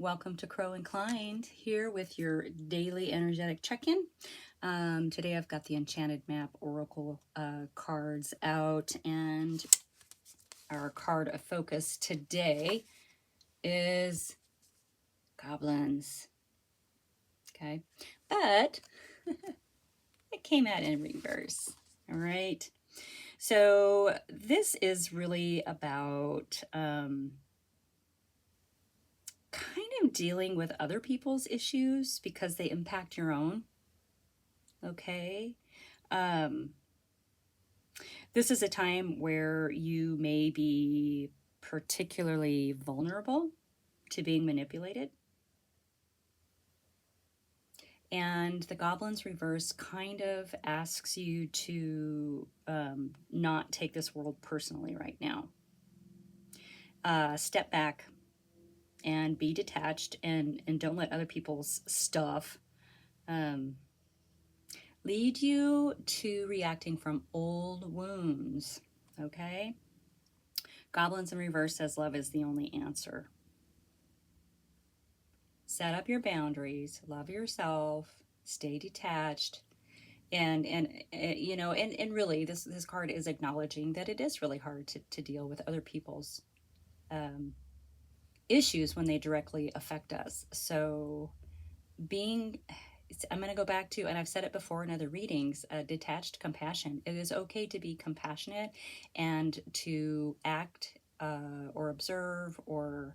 Welcome to Crow Inclined, here with your daily energetic check-in. Today I've got the Enchanted Map Oracle cards out, and our card of focus today is goblins. Okay, but it came out in reverse. All right, so this is really about kind of dealing with other people's issues because they impact your own. Okay. This is a time where you may be particularly vulnerable to being manipulated. And the Goblin's Reverse kind of asks you to not take this world personally right now. Step back and be detached, and don't let other people's stuff lead you to reacting from old wounds, okay? Goblins in Reverse says love is the only answer. Set up your boundaries, love yourself, stay detached, and you know, and really this card is acknowledging that it is really hard to deal with other people's issues when they directly affect us. So I'm going to go back to, and I've said it before in other readings, detached compassion. It is okay to be compassionate and to act or observe or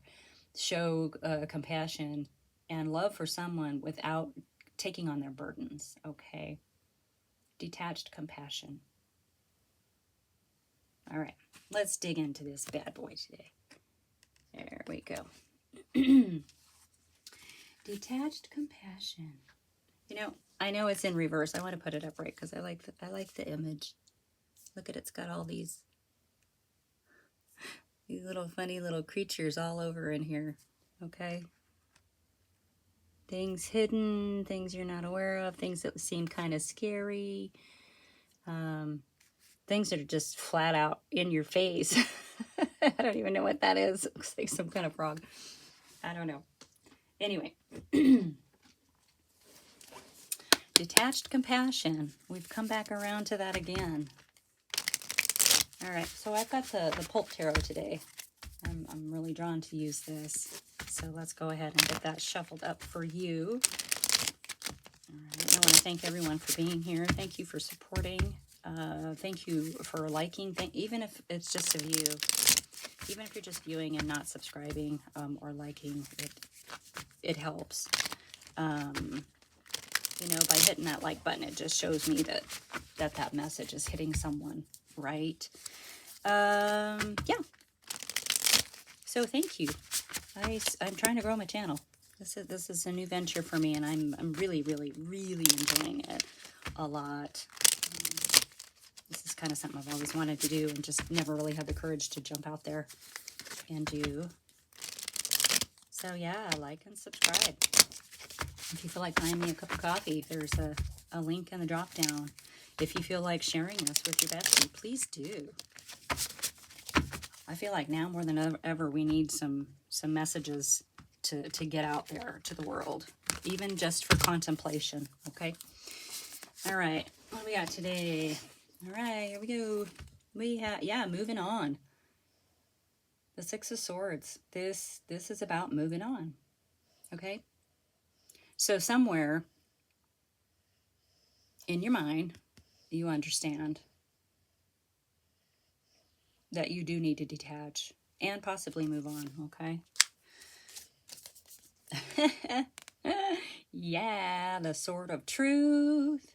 show compassion and love for someone without taking on their burdens, okay? Detached compassion. All right, let's dig into this bad boy today. There we go. Detached compassion. You know, I know it's in reverse. I want to put it up right because I like the image. Look at it. It's got all these little funny little creatures all over in here. Okay. Things hidden, things you're not aware of, things that seem kind of scary, things that are just flat out in your face. I don't even know what that is. It looks like some kind of frog. I don't know. Anyway. Detached compassion. We've come back around to that again. All right, so I've got the Pulp Tarot today. I'm really drawn to use this. So let's go ahead and get that shuffled up for you. All right, I want to thank everyone for being here. Thank you for supporting. Thank you for liking. Even if it's just a view. Even if you're just viewing and not subscribing or liking, it helps. You know, by hitting that like button, it just shows me that message is hitting someone right. Yeah. So thank you. I'm trying to grow my channel. This is a new venture for me, and I'm really, really, really enjoying it a lot. This is kind of something I've always wanted to do and just never really had the courage to jump out there and do. So yeah, like and subscribe. If you feel like buying me a cup of coffee, there's a link in the drop down. If you feel like sharing this with your bestie, please do. I feel like now more than ever we need some messages to get out there to the world, even just for contemplation, okay? All right, what do we got today? All right, here we go. We have, yeah, moving on. The Six of Swords. This is about moving on, okay? So somewhere in your mind, you understand that you do need to detach and possibly move on, okay? Yeah, the Sword of Truth.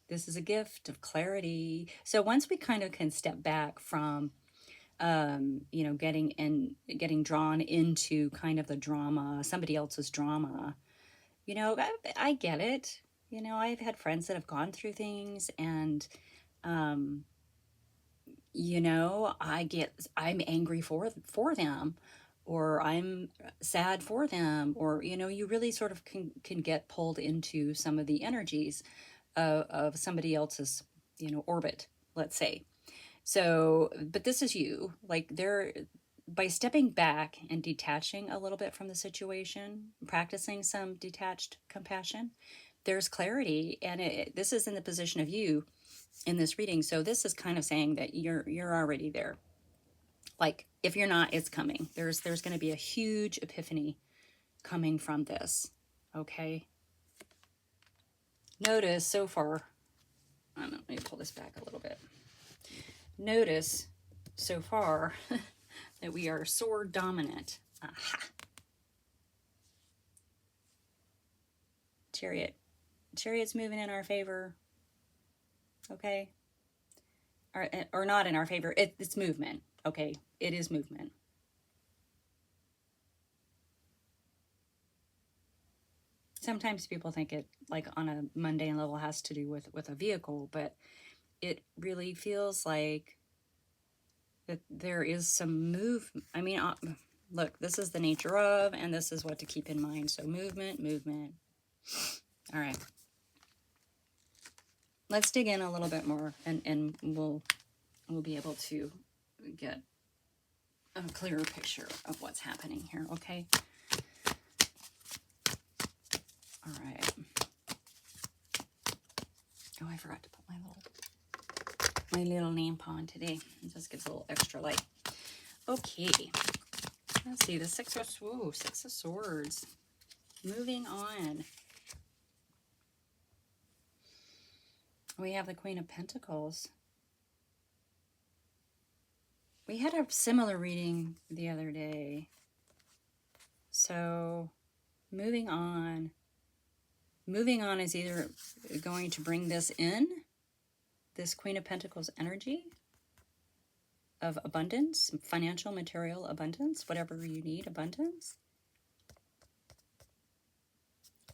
This is a gift of clarity. So once we kind of can step back from, you know, getting drawn into kind of the drama, somebody else's drama, you know, I get it. You know, I've had friends that have gone through things, and, you know, I'm angry for them, or I'm sad for them, or, you know, you really sort of can get pulled into some of the energies of somebody else's, you know, orbit, let's say. So, but this is you, like by stepping back and detaching a little bit from the situation, practicing some detached compassion, there's clarity. And this is in the position of you in this reading. So this is kind of saying that you're already there. Like, if you're not, it's coming. There's going to be a huge epiphany coming from this. Okay. Notice so far, let me pull this back a little bit. Notice so far that we are sword dominant. Aha. Chariot. Chariot's moving in our favor. Okay. Or not in our favor. It's movement. Okay. It is movement. Sometimes people think it, like, on a mundane level, has to do with a vehicle, but it really feels like that there is some movement. I mean, look, this is the nature of, and this is what to keep in mind. So movement. All right. Let's dig in a little bit more, and we'll be able to get a clearer picture of what's happening here, okay? All right. Oh, I forgot to put my little lamp on today. It just gets a little extra light. Okay. Let's see, the Six of Swords. Moving on. We have the Queen of Pentacles. We had a similar reading the other day. So, moving on. Moving on is either going to bring this in, this Queen of Pentacles energy of abundance, financial, material abundance, whatever you need, abundance.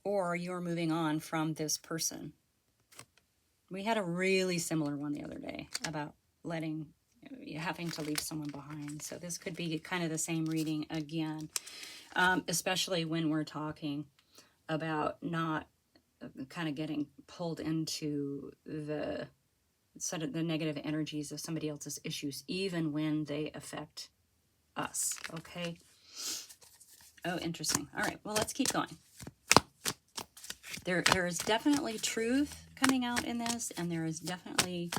Or you're moving on from this person. We had a really similar one the other day about having to leave someone behind. So this could be kind of the same reading again, especially when we're talking about not kind of getting pulled into the sort of the negative energies of somebody else's issues, even when they affect us. Okay. Oh, interesting. All right. Well, let's keep going. There is definitely truth coming out in this, and there is definitely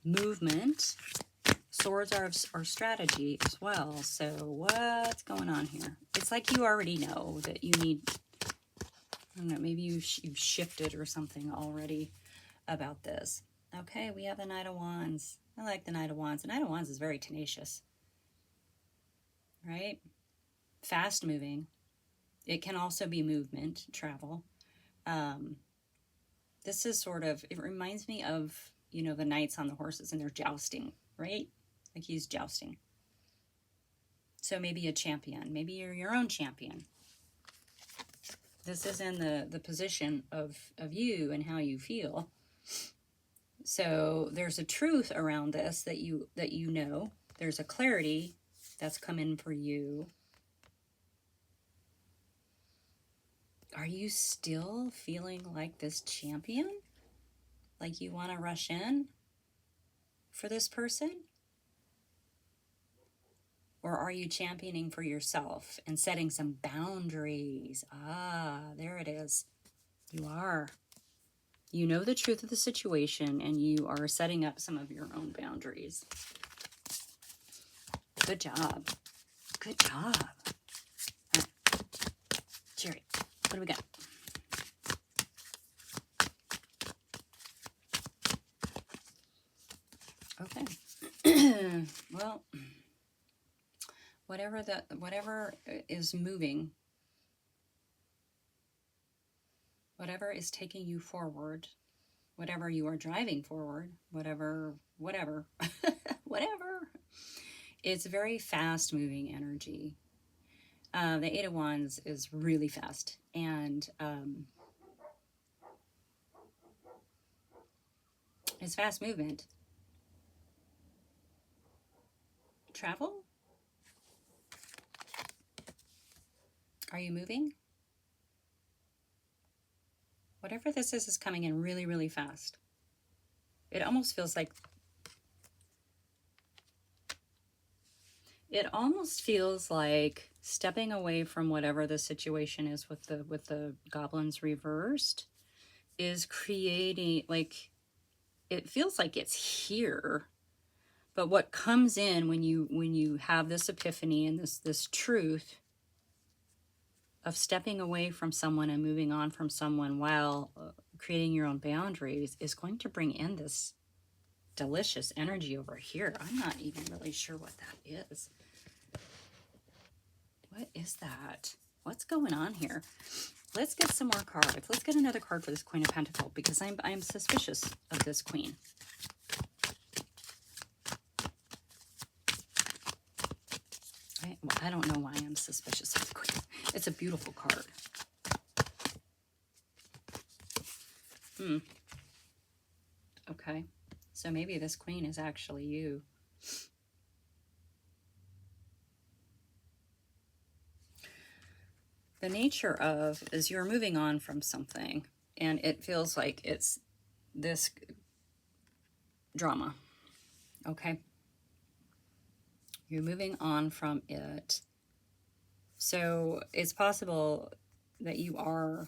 movement. Swords are strategy as well. So what's going on here? It's like you already know that you need, I don't know, maybe you've shifted or something already about this. Okay, we have the Knight of Wands. I like the Knight of Wands. The Knight of Wands is very tenacious, right? Fast moving. It can also be movement, travel. This is sort of, it reminds me of, you know, the knights on the horses and they're jousting, right? Like he's jousting. So maybe a champion. Maybe you're your own champion. This is in the position of you and how you feel. So there's a truth around this that you know. There's a clarity that's come in for you. Are you still feeling like this champion? Like you want to rush in for this person? Or are you championing for yourself and setting some boundaries? Ah, there it is. You are. You know the truth of the situation and you are setting up some of your own boundaries. Good job. Good job. All right. Jerry, what do we got? Okay. Well, whatever is moving, whatever is taking you forward, whatever you are driving forward, whatever, whatever, it's very fast moving energy. The Eight of Wands is really fast, and it's fast movement. Travel? Are you moving? Whatever this is coming in really, really fast. It almost feels like It almost feels like stepping away from whatever the situation is with the goblins reversed is creating, like, it feels like it's here. But what comes in when you have this epiphany and this truth of stepping away from someone and moving on from someone while creating your own boundaries is going to bring in this delicious energy over here. I'm not even really sure what that is. What is that? What's going on here? Let's get some more cards. Let's get another card for this Queen of Pentacles, because I'm suspicious of this Queen. I don't know why I'm suspicious of the Queen. It's a beautiful card. Okay. So maybe this Queen is actually you. The nature of is you're moving on from something, and it feels like it's this drama. Okay. You're moving on from it. So it's possible that you are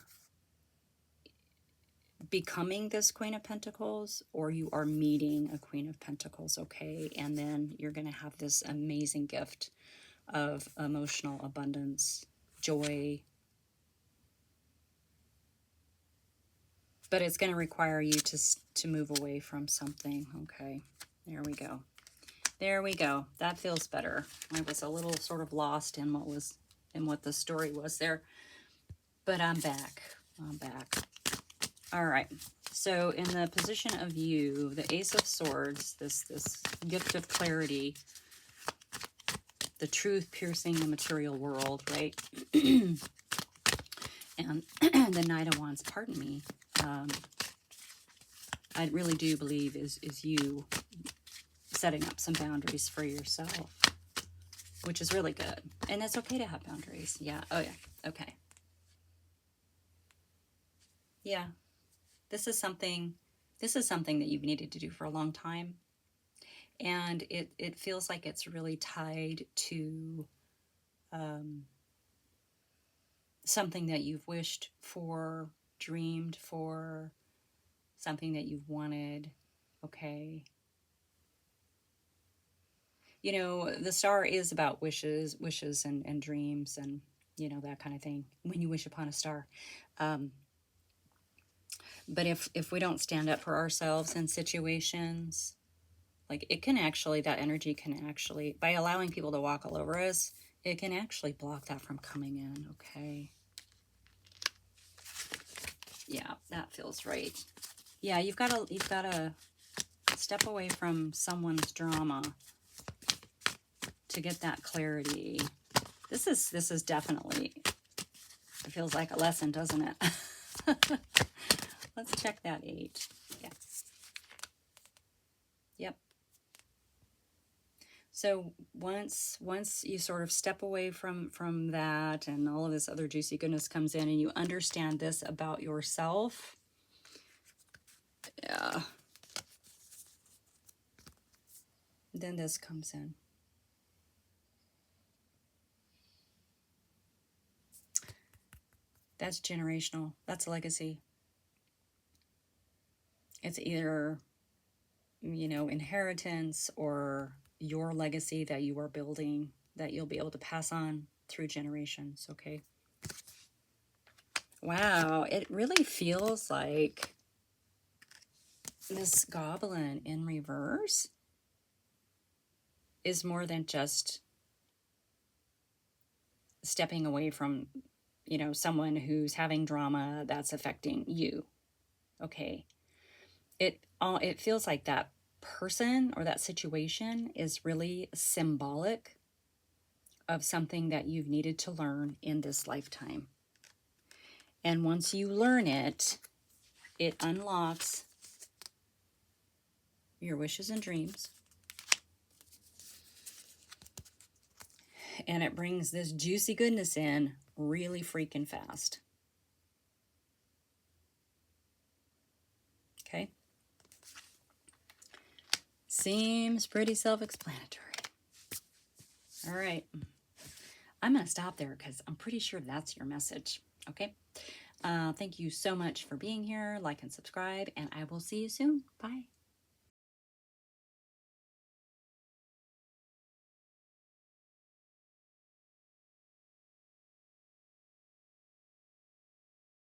becoming this Queen of Pentacles, or you are meeting a Queen of Pentacles, okay? And then you're going to have this amazing gift of emotional abundance, joy. But it's going to require you to move away from something, okay? There we go. There we go. That feels better. I was a little sort of lost in what the story was there. But I'm back. I'm back. All right. So in the position of you, the Ace of Swords, this gift of clarity, the truth piercing the material world, right? And the Knight of Wands, pardon me, I really do believe is you setting up some boundaries for yourself, which is really good. And it's okay to have boundaries. Yeah. Oh, yeah. Okay. Yeah. This is something that you've needed to do for a long time. And it feels like it's really tied to something that you've wished for, dreamed for, something that you've wanted. Okay. You know, the star is about wishes and dreams and, you know, that kind of thing. When you wish upon a star. But if we don't stand up for ourselves in situations, like it can actually, that energy can actually, by allowing people to walk all over us, it can actually block that from coming in, okay? Yeah, that feels right. Yeah, you've got to step away from someone's drama to get that clarity. This is definitely, it feels like a lesson, doesn't it? Let's check that 8. Yeah. Yep. So once you sort of step away from that, and all of this other juicy goodness comes in, and you understand this about yourself, yeah, then this comes in. That's generational. That's legacy. It's either, you know, inheritance or your legacy that you are building that you'll be able to pass on through generations, okay? Wow, it really feels like this goblin in reverse is more than just stepping away from, you know, someone who's having drama that's affecting you, okay? It feels like that person or that situation is really symbolic of something that you've needed to learn in this lifetime. And once you learn it, it unlocks your wishes and dreams. And it brings this juicy goodness in really freaking fast. Okay? Seems pretty self-explanatory. All right. I'm going to stop there because I'm pretty sure that's your message. Okay. Thank you so much for being here. Like and subscribe, and I will see you soon. Bye.